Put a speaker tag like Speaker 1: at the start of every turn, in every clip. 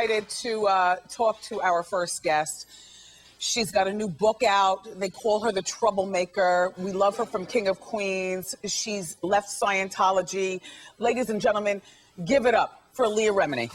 Speaker 1: excited to talk to our first guest. She's got a new book out. They call her the Troublemaker. We love her from King of Queens. She's left Scientology. Ladies and gentlemen, give it up for Leah Remini.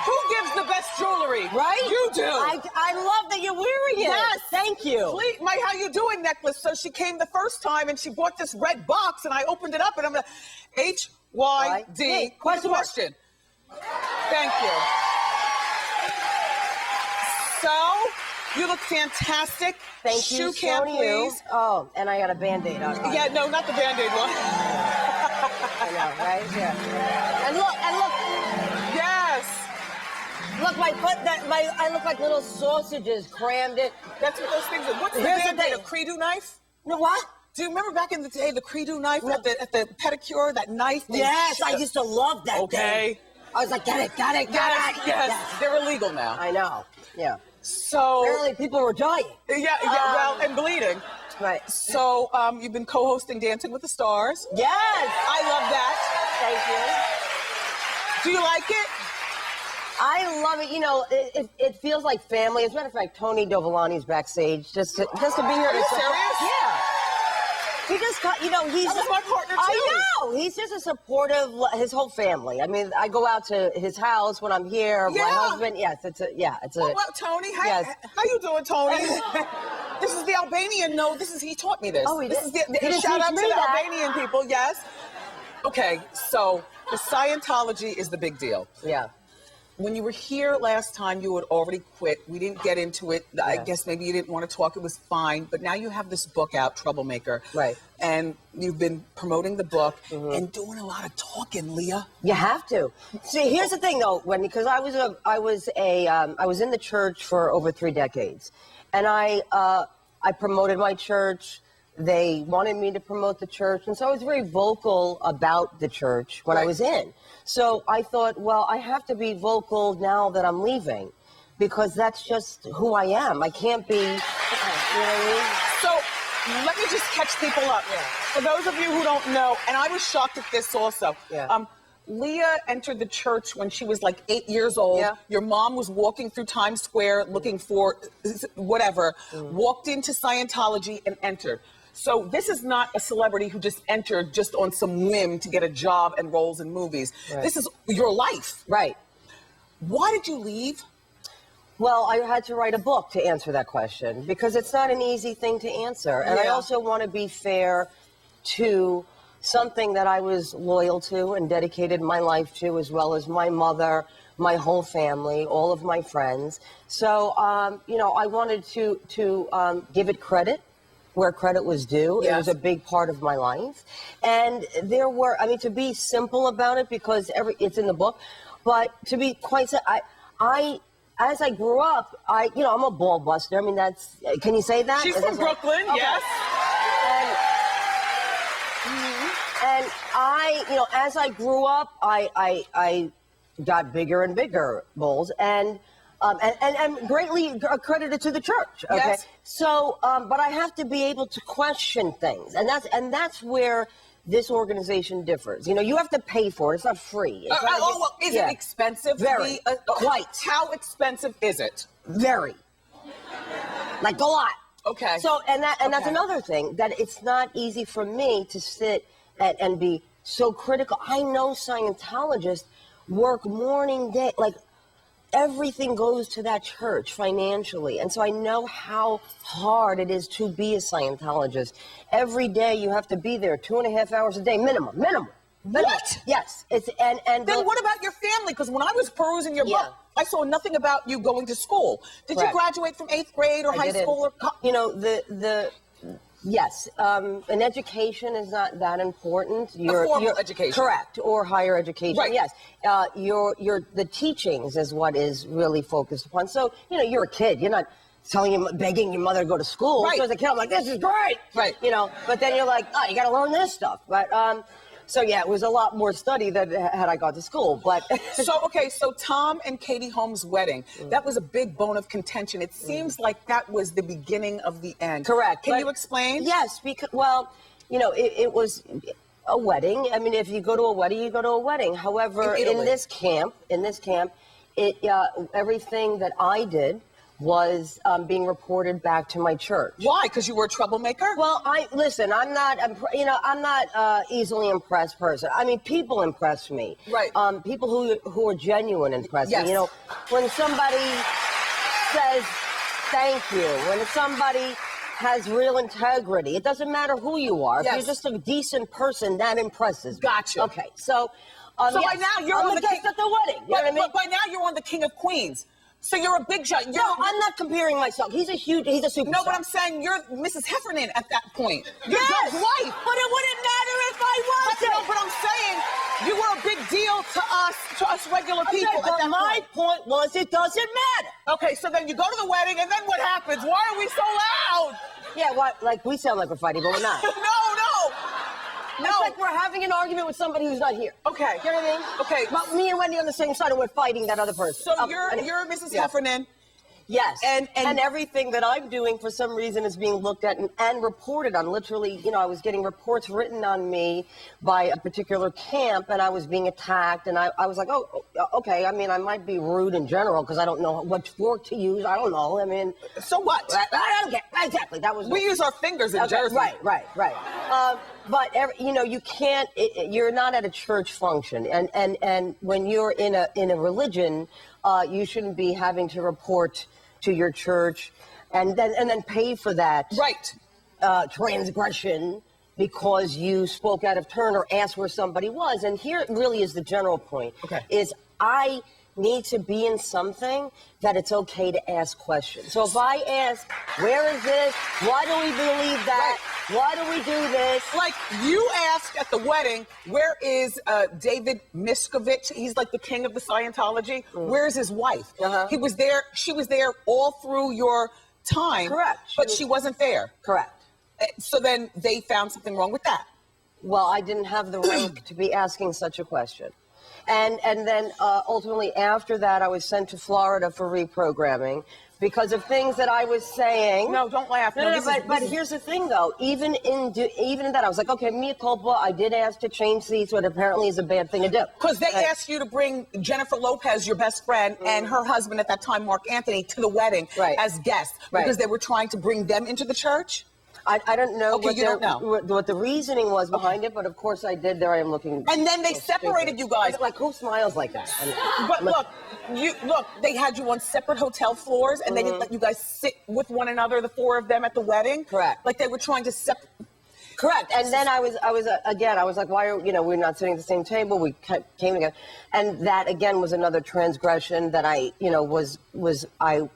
Speaker 1: Who gives the best jewelry?
Speaker 2: Right?
Speaker 1: You do.
Speaker 2: I love that you're wearing it.
Speaker 1: Yes.
Speaker 2: Thank you.
Speaker 1: Please, my How You Doing necklace. So she came the first time and she bought this red box and I opened it up and I'm like, H-Y-D. Question. Thank you. So, you look fantastic.
Speaker 2: Thank you.
Speaker 1: Shoe cam, please.
Speaker 2: Oh, and I got a Band-Aid on.
Speaker 1: Yeah, no, not the Band-Aid one.
Speaker 2: I know, right? Yeah. And look.
Speaker 1: Yes.
Speaker 2: Look, my foot, I look like little sausages crammed in.
Speaker 1: That's what those things are. What's the Band-Aid? A Credo knife?
Speaker 2: No, what?
Speaker 1: Do you remember back in the day, the Credo knife at the pedicure, that knife?
Speaker 2: Yes, I used to love that
Speaker 1: thing.
Speaker 2: I was like, got it.
Speaker 1: Yes. They're illegal now.
Speaker 2: I know, yeah.
Speaker 1: So
Speaker 2: apparently people were dying.
Speaker 1: Yeah, well, and bleeding.
Speaker 2: Right.
Speaker 1: So you've been co-hosting Dancing with the Stars.
Speaker 2: Yes.
Speaker 1: I love that.
Speaker 2: Thank you.
Speaker 1: Do you like it?
Speaker 2: I love it. You know, it feels like family. As a matter of fact, Tony Dovolani's backstage just to be here.
Speaker 1: Are you serious?
Speaker 2: Yeah. He just, you know, he's...
Speaker 1: That was my partner, too.
Speaker 2: I know. He's just a supportive, his whole family. I mean, I go out to his house when I'm here.
Speaker 1: Yeah.
Speaker 2: My husband, yes, it's a...
Speaker 1: Well, Tony, how you doing, Tony? This is the Albanian. No, he taught me this.
Speaker 2: Oh, he did?
Speaker 1: This is the shout out to the Albanian people, yes. Okay, so the Scientology is the big deal.
Speaker 2: Yeah.
Speaker 1: When you were here last time, you had already quit. We didn't get into it. Yeah. I guess maybe you didn't want to talk. It was fine. But now you have this book out, Troublemaker.
Speaker 2: Right.
Speaker 1: And you've been promoting the book and doing a lot of talking, Leah.
Speaker 2: You have to. See, here's the thing, though, Wendy, because I was in the church for over 3 decades, and I promoted my church. They wanted me to promote the church, and so I was very vocal about the church when I was in. So I thought, well, I have to be vocal now that I'm leaving, because that's just who I am. I can't be, you know what I mean?
Speaker 1: So let me just catch people up. Yeah. For those of you who don't know, and I was shocked at this also.
Speaker 2: Yeah.
Speaker 1: Leah entered the church when she was like 8 years old.
Speaker 2: Yeah.
Speaker 1: Your mom was walking through Times Square looking for whatever, walked into Scientology and entered. So this is not a celebrity who just entered just on some whim to get a job and roles in movies. Right. This is your life.
Speaker 2: Right.
Speaker 1: Why did you leave?
Speaker 2: Well, I had to write a book to answer that question because it's not an easy thing to answer. And I also want to be fair to something that I was loyal to and dedicated my life to, as well as my mother, my whole family, all of my friends. So, you know, I wanted to give it credit where credit was due. It was a big part of my life. And there were, I mean, to be simple about it, because it's in the book, but to be quite, as I grew up, you know, I'm a ball buster. I mean, that's, can you say that?
Speaker 1: She's from Brooklyn, yes.
Speaker 2: And I, you know, as I grew up, I got bigger and bigger balls, and greatly accredited to the church. Okay,
Speaker 1: yes.
Speaker 2: So, but I have to be able to question things, and that's where this organization differs. You know, you have to pay for it; it's not free. It's
Speaker 1: is it expensive?
Speaker 2: Very, quite.
Speaker 1: How expensive is it?
Speaker 2: Very, like a lot.
Speaker 1: Okay.
Speaker 2: So, that's another thing, that it's not easy for me to sit and be so critical. I know Scientologists work morning, day, like. Everything goes to that church financially. And so I know how hard it is to be a Scientologist. Every day you have to be there 2.5 hours a day, minimum.
Speaker 1: What?
Speaker 2: Yes. It's and
Speaker 1: then what about your family? Because when I was perusing your book, I saw nothing about you going to school. Did you graduate from 8th grade or high school?
Speaker 2: You know, yes, an education is not that important.
Speaker 1: A formal education.
Speaker 2: Correct, or higher education,
Speaker 1: right.
Speaker 2: Yes. The teachings is what is really focused upon. So, you know, you're a kid. You're not telling you, begging your mother to go to school.
Speaker 1: Right.
Speaker 2: So as a kid, I'm like, this is great.
Speaker 1: Right.
Speaker 2: You know, but then you're like, oh, you got to learn this stuff. But, so yeah, it was a lot more study than had I gone to school, but.
Speaker 1: So Tom and Katie Holmes' wedding, that was a big bone of contention. It seems like that was the beginning of the end.
Speaker 2: Correct.
Speaker 1: Can you explain?
Speaker 2: Yes, because, well, you know, it was a wedding. I mean, if you go to a wedding, you go to a wedding. However, in this camp, everything that I did was being reported back to my church.
Speaker 1: Why? Because you were a troublemaker?
Speaker 2: Well, I'm not easily impressed person. I mean, people impress me.
Speaker 1: Right.
Speaker 2: People who are genuine impress
Speaker 1: Yes.
Speaker 2: me. You know, when somebody says thank you, when somebody has real integrity, it doesn't matter who you are.
Speaker 1: Yes.
Speaker 2: If you're just a decent person, that impresses me.
Speaker 1: Gotcha.
Speaker 2: Okay, so.
Speaker 1: So by now you're
Speaker 2: I'm
Speaker 1: on
Speaker 2: the
Speaker 1: the
Speaker 2: guest at the wedding. You know what I mean?
Speaker 1: But by now you're on the King of Queens. So you're a big shot.
Speaker 2: No, I'm not comparing myself. He's a superstar.
Speaker 1: No, but I'm saying you're Mrs. Heffernan at that point. You're
Speaker 2: Yes,
Speaker 1: Doug's wife.
Speaker 2: but it wouldn't matter if I wasn't.
Speaker 1: No, but I'm saying you were a big deal to us regular people.
Speaker 2: Okay, but my point was it doesn't matter.
Speaker 1: Okay, so then you go to the wedding, and then what happens? Why are we so loud?
Speaker 2: Yeah, what? Like we sound like we're fighting, but we're not.
Speaker 1: No.
Speaker 2: It's like we're having an argument with somebody who's not here.
Speaker 1: Okay.
Speaker 2: You know what I mean?
Speaker 1: Okay.
Speaker 2: But me and Wendy on the same side, and we're fighting that other person.
Speaker 1: So you're Mrs. Heffernan.
Speaker 2: Yes.
Speaker 1: And
Speaker 2: everything that I'm doing for some reason is being looked at and reported on. Literally, you know, I was getting reports written on me by a particular camp, and I was being attacked. And I was like, oh, okay. I mean, I might be rude in general because I don't know what fork to use. I don't know. I mean,
Speaker 1: so what?
Speaker 2: I don't get exactly. That was
Speaker 1: we use our fingers in Jersey.
Speaker 2: Right. But you know, you can't. You're not at a church function, and when you're in a religion, you shouldn't be having to report to your church, and then pay for that transgression because you spoke out of turn or asked where somebody was. And here really is the general point.
Speaker 1: Okay.
Speaker 2: Is I need to be in something that it's okay to ask questions. So if I ask, where is this? Why do we believe that?
Speaker 1: Right.
Speaker 2: Why do we do this?
Speaker 1: Like you asked at the wedding, where is David Miscavige? He's like the king of the Scientology. Where's his wife? He was there. She was there all through your time.
Speaker 2: Correct.
Speaker 1: But she wasn't there.
Speaker 2: Correct.
Speaker 1: So then they found something wrong with that.
Speaker 2: Well, I didn't have the rank to be asking such a question. And then ultimately after that, I was sent to Florida for reprogramming because of things that I was saying.
Speaker 1: No, don't laugh.
Speaker 2: But here's the thing, though. Even in that, I was like, okay, mea culpa. I did ask to change seats, what apparently is a bad thing to do.
Speaker 1: Because they asked you to bring Jennifer Lopez, your best friend, and her husband at that time, Mark Anthony, to the wedding as guests because they were trying to bring them into the church.
Speaker 2: I don't know,
Speaker 1: what
Speaker 2: the reasoning was behind it, but of course I did. There I am looking.
Speaker 1: And then they separated you guys.
Speaker 2: Like who smiles like that?
Speaker 1: But look, they had you on separate hotel floors, and they didn't let you guys sit with one another, the four of them at the wedding.
Speaker 2: Correct.
Speaker 1: Like they were trying to separate.
Speaker 2: Correct. And then I was like, why are we're not sitting at the same table? We came together, and that again was another transgression that I I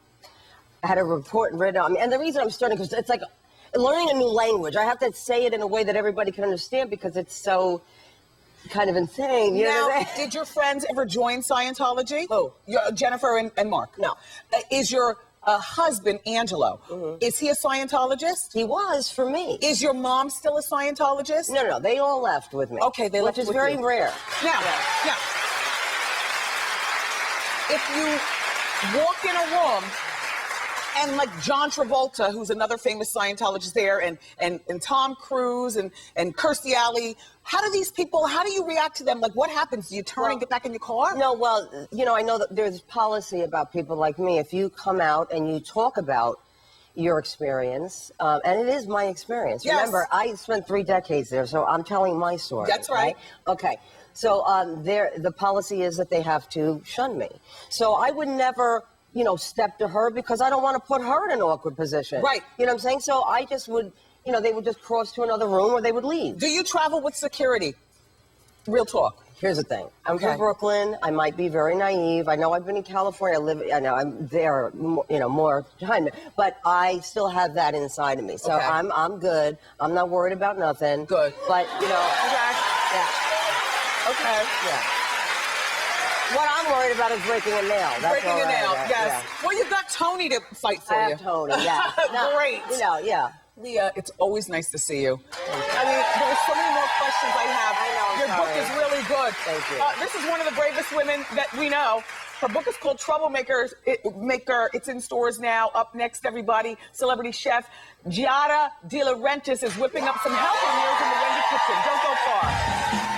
Speaker 2: had a report written on me. And the reason I'm starting because it's like learning a new language. I have to say it in a way that everybody can understand because it's so kind of insane. You know what I mean?
Speaker 1: Did your friends ever join Scientology?
Speaker 2: Who?
Speaker 1: Jennifer and Mark.
Speaker 2: No.
Speaker 1: Is your husband, Angelo, is he a Scientologist?
Speaker 2: He was for me.
Speaker 1: Is your mom still a Scientologist?
Speaker 2: No, they all left with me.
Speaker 1: Okay, they left
Speaker 2: with
Speaker 1: with
Speaker 2: you. Which is very rare.
Speaker 1: Now, if you walk in a room and like John Travolta, who's another famous Scientologist there, and Tom Cruise and Kirstie Alley, how do you react to them? Like what happens? Do you turn and get back in your car?
Speaker 2: No, well, I know that there's policy about people like me. If you come out and you talk about your experience, and it is my experience.
Speaker 1: Yes.
Speaker 2: Remember, I spent 3 decades there, so I'm telling my story.
Speaker 1: That's right.
Speaker 2: Okay. So the policy is that they have to shun me. So I would never step to her because I don't want to put her in an awkward position.
Speaker 1: Right.
Speaker 2: You know what I'm saying? So I just would, they would just cross to another room or they would leave.
Speaker 1: Do you travel with security? Real talk.
Speaker 2: Here's the thing. I'm from Brooklyn. I might be very naive. I know I've been in California. I know I'm there, more time, but I still have that inside of me. So I'm good. I'm not worried about nothing.
Speaker 1: Good.
Speaker 2: But,
Speaker 1: Okay.
Speaker 2: Yeah.
Speaker 1: Okay.
Speaker 2: Yeah. What I'm worried about is breaking a nail. That's
Speaker 1: Breaking
Speaker 2: all
Speaker 1: a nail,
Speaker 2: right,
Speaker 1: yes.
Speaker 2: yeah.
Speaker 1: Well, you've got Tony to fight for
Speaker 2: I
Speaker 1: you.
Speaker 2: have Tony, yeah. No,
Speaker 1: Great.
Speaker 2: You know, yeah.
Speaker 1: Leah, it's always nice to see you. I mean, there are so many more questions I have.
Speaker 2: I know,
Speaker 1: Your book
Speaker 2: sorry.
Speaker 1: is really good.
Speaker 2: Thank you.
Speaker 1: This is one of the bravest women that we know. Her book is called Troublemaker. It's in stores now. Up next, everybody, celebrity chef Giada De Laurentiis is whipping up some healthy meals in the Wendy kitchen. Don't go far.